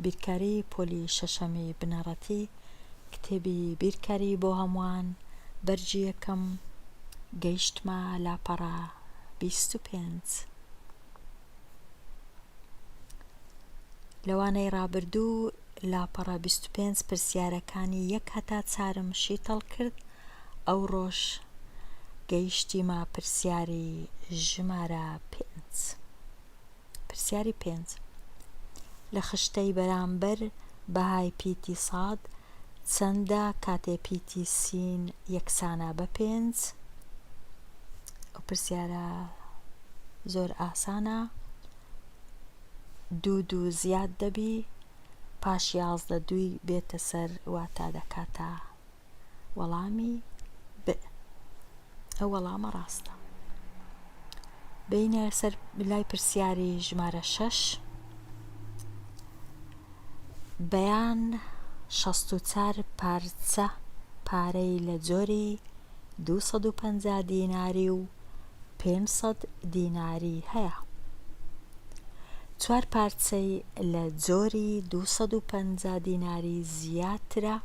بیرکاری پۆلی شەشەمی بنەڕەتی کتێبی بیرکاری بۆ هەمووان بەرجی یەکەم گەیشتمە لاپەڕە 25. لەوانەی ڕابردوو لاپەڕە 25 پرسیارەکانی 1 هەتا 4 شیتەڵ کرد. ئەو ڕۆژ گەیشتیمە پرسیاری ژمارە 5. پرسیاری 5 لە خشتەی بەرامبەر بەهای پیتی ساد چەندە کاتێ پیتی سین یەکسانە بە 5؟ ئەو پرسیارە زۆر ئاسانە. 2 زیاد دەبی پاش 11 دوی بێتە سەر واتە دەکاتە وەڵامی ب. ئەو وەڵامە ڕاستە. بینە سەر لای پرسیاری ژمارە 6. بەیان 64 پارچە پارەی لە جۆری 250 دیناری و 500 دیناری هەیە. 4 پارچەی لە جۆری 250 دیناری زیاترە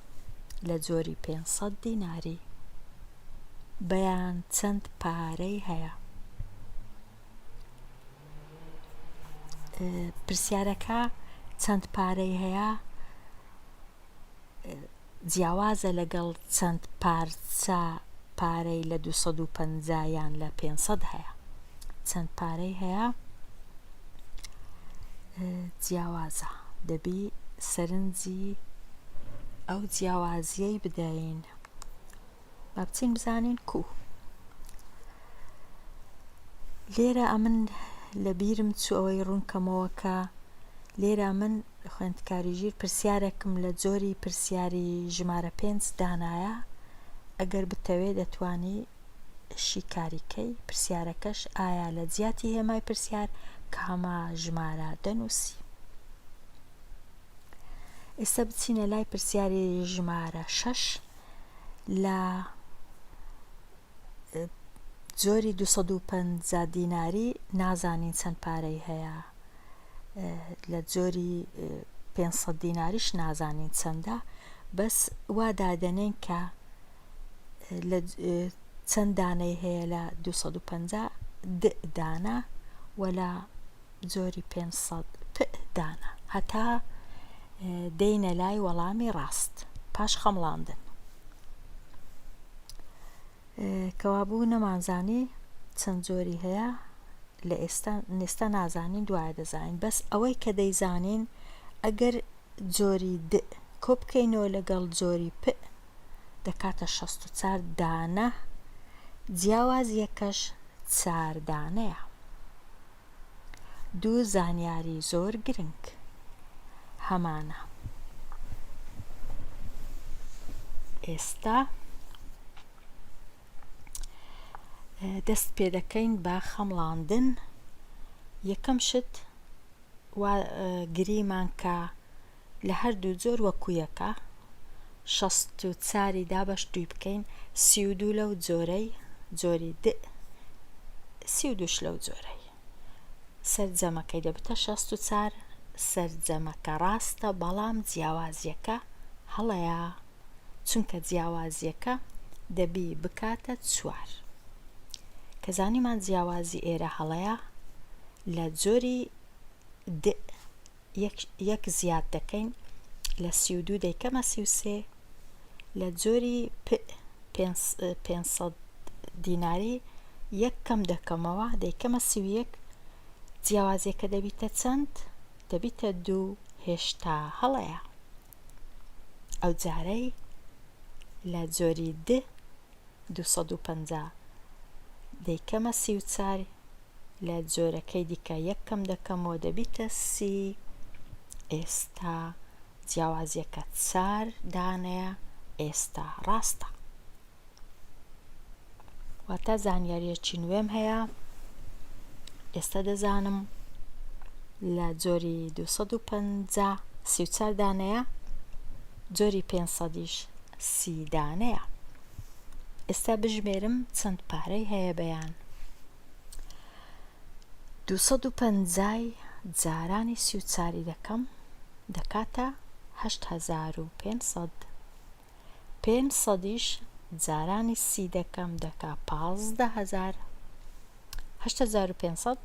لە جۆری 500 دیناری. بەیان چەند پارەی هەیە؟ پرسیارەکە چەند پارەی هەیە جیاوازە لەگەڵ چەند پارچە پارەی لە 250 یان لە 500 هەیە. چەند پارەی هەیە جیاوازە، دەبی سەرنجی ئەو جیاوازیەی بدەین. با بچین بزانین کو. لێرە ئەمن لە بیرم چوو ئەوەی ڕوونکەمەوە کە لێرە من خوێندکاریژیر پرسیارێکم لە جۆری پرسیاری ژمارە 5 دانایە. ئەگەر بتەوێ دەتوانی شیکاریکەی پرسیارەکەش ئایا لە جیاتی هێمای پرسیار کە هەما ژمارە دەنووسی. ئێستا بچینە لای پرسیاری ژمارە 6. لە جۆری 250 دیناری نازانین چەند پارەی هەیە، لە جۆری 500 دیناریش نازانین چەندە، بەس وا دادەنێن کە چەند دانەی هەیە لە 250 دانە و لە جۆری 500 دانە هەتا دەینە لای وەڵامی ڕاست پاش خەمڵاندن. کەوابوو نەمانزانی چەند جۆری هەیە لە ئێستا نازانین، دوایە دەزانین. بەس ئەوەی کە دەیزانین ئەگەر جۆری د کۆ بکەینەوە لەگەڵ جۆری پ دەکاتە 64 دانە، جیاوازیەکەش 4 دانەیە. 2 زانیاری زۆر گرنگ هەمانە. ئێستا دەست پێ دەکەین بە خەمڵاندن. یەکەم شت گریمان کە لە هەردوو جۆر وەکوویەکە 64 دابەش دوی بکەین 32 لەو جۆرەی جۆری د 32 لەو جۆرەی سەرجەمەکەی دەبتە 64. سەرجەمەکە ڕاستە بەڵام جیاوازیەکە هەڵەیە، چونکە جیاوازیەکە دەبی بکاتە 4. کە زانیمان جیاوازی ئێرە هەڵەیە لە جۆری د یەک زیاد دەکەین لە 32 دەیکەمە 33. لە جۆری پ 500 دیناری یەک کەم دەکەمەوە دەیکەمە 31. جیاوازیەکە دەبیتە چەند؟ دەبیتە 2. هێشتا هەڵەیە. ئەو جارەی لە جۆری د 250 دەیکەمە 34. لە جۆرەکەی دیکە یەک کەم دەکەمەوە دەبیتە 30. ئێستا جیاوازیەکە 4 دانەیە. ئێستا ڕاستە. واتە زانیاریەکی نوێم هەیە. ئێستا دەزانم لە جۆری 250 34 دانەیە، جۆری 500یش 30 دانەیە. ئێستا بژمێرم چەند پارەی هەیە بەیان. 250 جارانی 34 دەکەم دەکاتە 8,500. 500یش جارانی 30 دەکەم دەکا 15,000. 8,500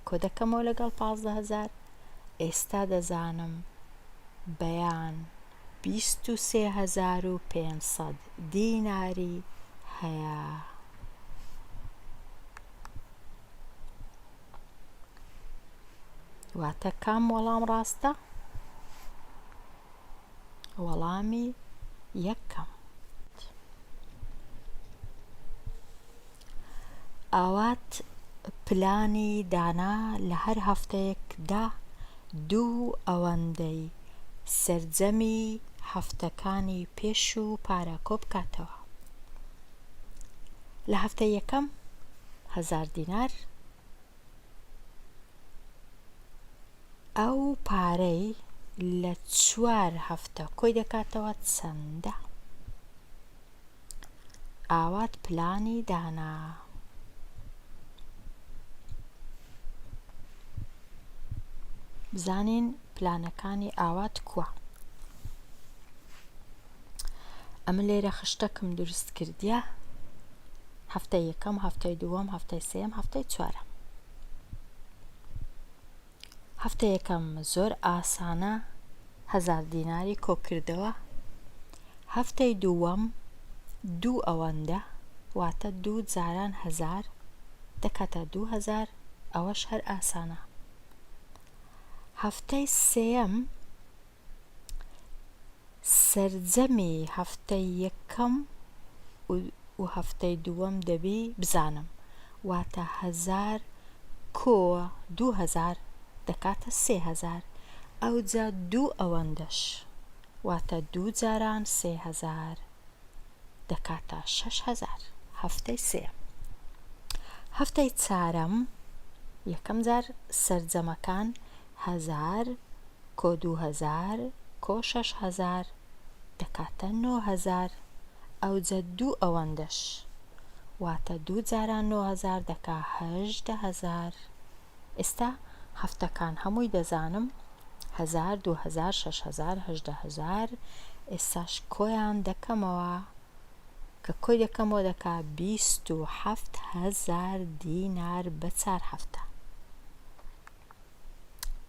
کۆ دەکەمەوە لەگەڵ 15,000. ئێستا دەزانم بەیان 23,500 دیناری هەیە. واتە کام وەڵام ڕاستە؟ وەڵامی یەکەم. ئاوات پلانی دانا لە هەر هەفتەیەکدا 2 ئەوەندەی سەرجەمی هەفتەکانی پێش و پارە کۆ بکاتەوە. لە هەفتەی یەکەم 1000 دینار. ئەو پارەی لە 4 هەفتە کۆی دەکاتەوە چەندە؟ ئاوات پلانی دانا. بزانین پلانەکانی ئاوات کووە. ئەمە لێرە خشتەکم دروست کردیە. هەفتەی یەکەم، هەفتەی دووەم، هەفتەی سێم، هەفتەی چوارەم. هەفتەی یەکەم زۆر ئاسانە، 1000 دیناری کۆکردەوە. هەفتەی دووەم 2 ئەوەندە، واتە 2 جاران 1000 دەکاتە 2000. ئەوەش هەر ئاسانە. هەفتەی سێم سەرجەمی هەفتەی یەکەم و هەفتەی دووەم دەبی بزانم، واتە 1000 کۆ 2000 دەکاتە 3000. ئەوجا 2 ئەوەندەش، واتە 2 جاران 3000 دەکاتە 6000. هەفتەی سێم. هەفتەی چارەم یەکەم جار سەرجەمەکان 1000 کۆ 2000 کۆ 6000 دەکاتە 9000. ئەوجا 2 ئەوەندەش، واتە 2 جاران 9000 دەکا 18000. ئێستا هەفتەکان هەمووی دەزانم، 1000 2000 6000 18000. ئێستاش کۆیان دەکەمەوە، کە کۆی دەکەمەوە دەکا 27000 دینار بە 4 هەفتە.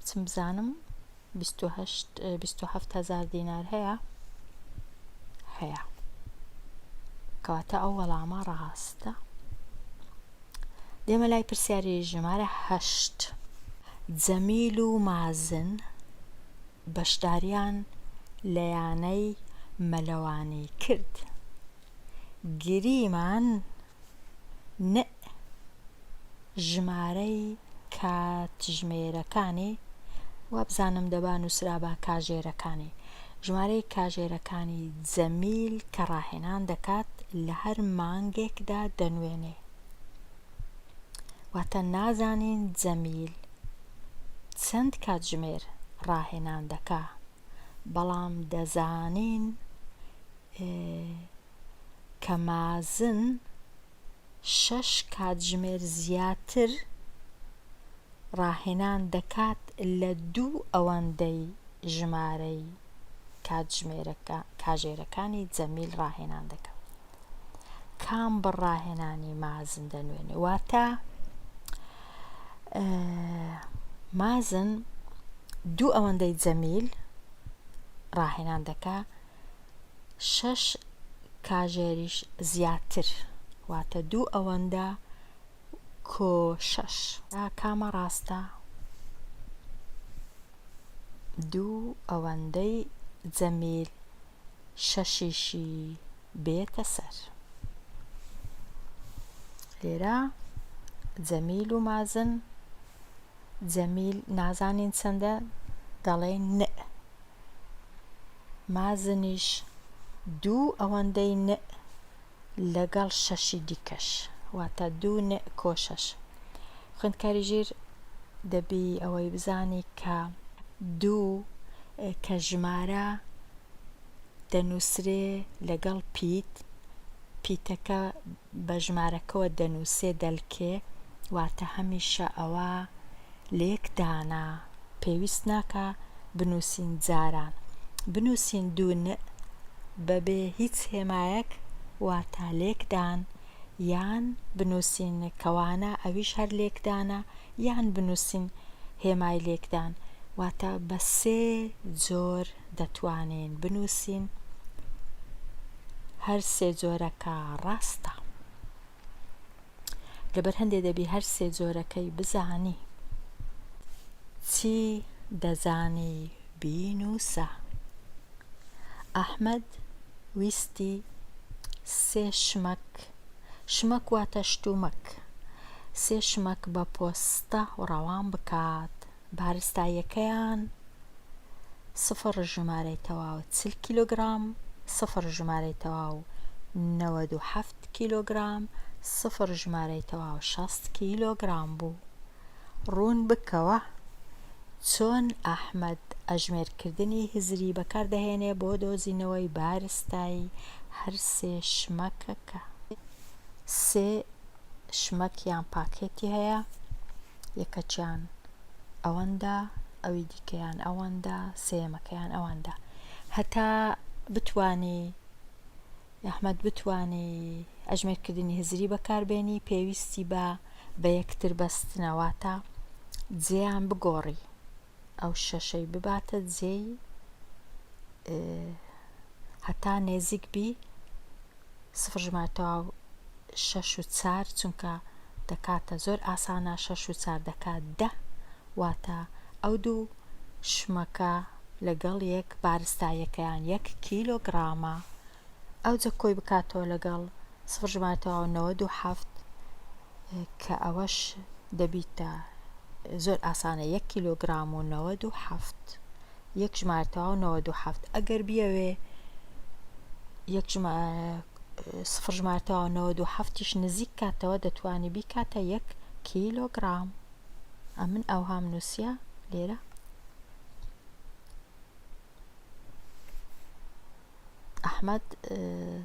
چم بزانم 27000 دینار هەیە؟ هەیە. کەواتە ئەو وەڵامە ڕاستە. دێمە لای پرسیاری ژمارە 8. جەمیل و مازن بەشداریان لە یانەی مەلەوانی کرد. گریمان ن ژمارەی کاتژمێرەکانی، وابزانم دەبا نووسرا بە کاژێرەکانی. ژمارەی کاژێرەکانی جەمیل کە ڕاهێنان دەکات لە هەر مانگێکدا دەنوێنێ. واتە نازانین جەمیل چەند کاتژمێر ڕاهێنان دەکا، بەڵام دەزانین کە مازن 6 کاتژمێر زیاتر ڕاهێنان دەکات لە 2 ئەوەندەی ژمارەی کاژێرەکانی جەمیل ڕاهێنان دەکات. کام بڕاهێنانی مازن دەنوێنێ؟ واتە مازن 2 ئەوەندەی جەمیل ڕاهێنان دەکا، 6 کاژێریش زیاتر، واتە 2 ئەوەندە کۆ 6. کامە ڕاستە؟ 2 ئەوەندەی جەمیل 6شی بێتە سەر. لێرە جەمیل و مازن، جەمیل نازانین چەندە، دەڵێن ن. مازنیش 2 ئەوەندەی ن لەگەڵ 6 دیکەش، واتە 2 ن کۆ 6. خوێندکاری ژیر دەبی ئەوەی بزانی کە 2 کە ژمارە دەنووسرێ لەگەڵ پیتەکە بە ژمارەکەوە دەنووسێ دەلکێ، واتە هەمیشە ئەوە لە یەک دانە پێویست ناکە بنووسین جاران بنووسین دوون بەبێ هیچ هێمایەک واتە لێکدان یان بنووسین کەوانە ئەویش هەر لێکدانە یان بنووسین هێمای لێکدان واتە بە 3 جۆر دەتوانین بنووسین هەر 3 جۆرەکە ڕاستە لەبەر هەندێ دەبی هەر 3 جۆرەکەی بزانی چی دەزانی بینووسە ئەحمەد ویستی 3 شمەک واتە شتومەک 3 شمەک بە پۆستە ڕەوان بکات بارستاییەکەیان 0 ژمارەی تەواو 40 کیلۆگرام 0 ژمارەی تەواو 97 کیلۆگرام 0 ژمارەی تەواو 60 کیلۆگرام بوو ڕوون بکەوە چۆن ئەحمەد ئەژمێرکردنی هزری بەکاردەهێنێ بۆ دۆزینەوەی بارستایی هەر 3 شمەکەکە 3 شمەک یان پاکێتی هەیە یەکەچیان ئەوەندە ئەوی دیکەیان ئەوەندە سێمەکەیان ئەوەندە هەتا بتوانی ئەحمەد بتوانی ئەژمێرکردنی هزری بەکاربێنی پێویستی بە یەکتر بەستنەواتە جێیان بگۆڕی ئەو شەشەی بباتە جێی هەتا نێزیک بی 0 ژمارە تەواو 6 و 4 چونکە دەکاتە زۆر ئاسانە 6 و 4 دەکات 10 واتە ئەو دوو شمەکە لەگەڵ یەک بارستاییەکەیان 1 کیلۆگرامە ئەوجە کۆی بکاتەوە لەگەڵ 0 ژمارە تەواو 97 کە ئەوەش دەبیتە زۆر ئاسانە 1 کیلۆگرام و 97 1 ژمارە تەواو 97 ئەگەر بیەوێ 0 ژمارە تەواو 97 نزیک کاتەوە دەتوانی بیکاتە 1 کیلۆگرام ئەمن ئەوهام نووسیە لێرە ئەحمەد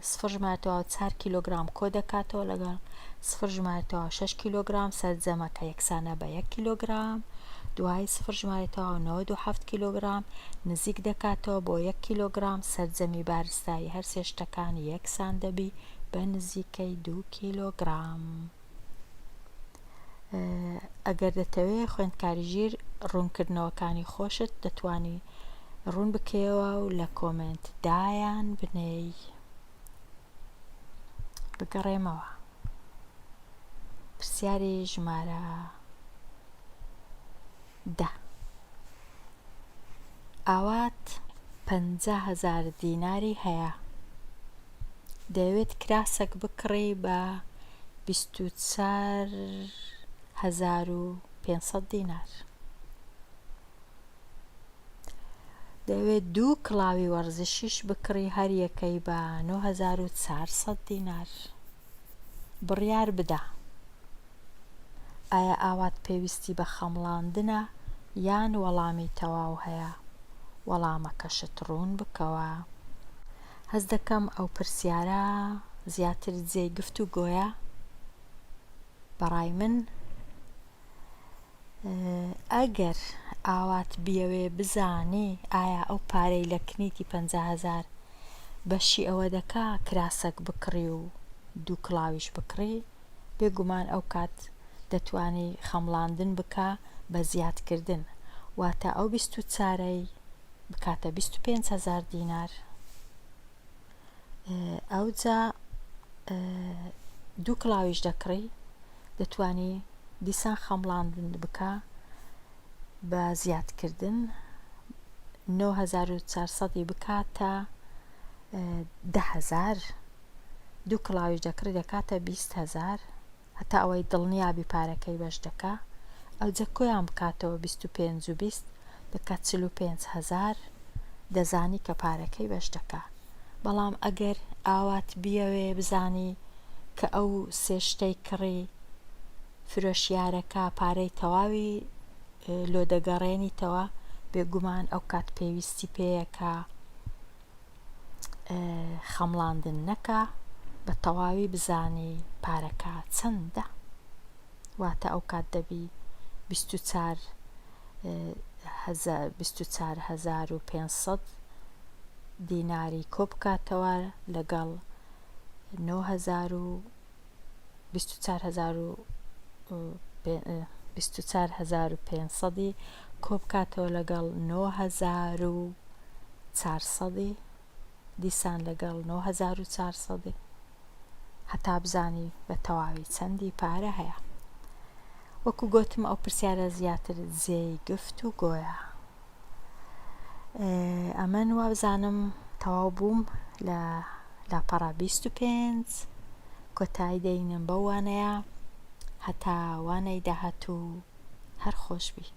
0 ژمارە تەواو 4 کیلۆگرام کۆ دەکاتەوە لەگەڵ 0 ژمارە تەواو 6 کیلۆگرام سەرجەمەکە یەکسانە بە 1 کیلۆگرام دوای 0 ژمارە تەواو 97 کیلۆگرام نزیک دەکاتەوە بۆ 1 کیلۆگرام سەرجەمی بارستایی هەر سێ شتەکانی یەکسان دەبی بە نزیکەی 2 کیلۆگرام ئەگەر دەتەوێت خوێندکاریژیر ڕوونکردنەوەکانی خۆشت دەتوانی ڕوون بکەیەوە و لە کۆمنت دایان بنێی بگەڕێمەوە پرسیاری ژمارە 10 ئاوات 50,000 دیناری هەیە دەیەوێت کراسێک بکڕی بە 24,500 دینار دەیەوێت 2 کڵاوی وەرزشیش بکڕی هەر یەکەی بە 9,400 دینار بڕیار بدە ئایا ئاوات پێویستی بە خەمڵاندنە یان وەڵامی تەواو هەیە وەڵامەکەشت ڕوون بکەوە هەز دەکەم ئەو پرسیارە زیاتر جێی گفتوگۆیە بەڕای من ئەگەر ئاوات بیەوێ بزانی ئایا ئەو پارەی لە کنیتی 50,000 بەشی ئەوە دەکا کراسەک بکڕی و 2 کڵاویش بکڕی بێگومان ئەو کات دەتوانی خەمڵاندن بکە بە زیادکردن واتە ئەو 24ەی بکاتە 25,000 دینار ئەوجا 2 کڵاویش دەکڕی دەتوانی دیسان خەمڵاندن بکە بە زیادکردن 9,400 بکاتە 10,000 2 کڵاویش دەکڕی دەکاتە 20,000 هەتا ئەوەی دڵنیابی پارەکەی بەش دەکا ئەوجە کۆیان بکاتەوە 25 و 20 دەکات 45,000 دەزانی کە پارەکەی بەش دەکا بەڵام ئەگەر ئاوات بیەوێ بزانی کە ئەو سێ شتەی کڕی فرۆشیارەکە پارەی تەواوی لۆ دەگەڕێنیتەوە بێگومان ئەو کات پێویستی پێیەکە خەمڵاندن نەکە بە تەواوی بزانی پارەکە چەندە واتە ئەو کات دەبی 24 24,500 دیناری کۆ بکاتەوە لەگەڵ 24,500 کۆ بکاتەوە لەگەڵ 9,400 دیسان لەگەڵ 9,400 هەتا بزانی بە تەواوی چەندی پارە هەیە. وەکو گوتم ئەو پرسیارە زیاتر جێی گفت و گۆیە. ئەمەن وا بزانم تەواو بووم لە لاپەڕە 25 کۆتایی دەینم بەو وانەیە هەتا وانەی داهاتوو هەر خۆش بی.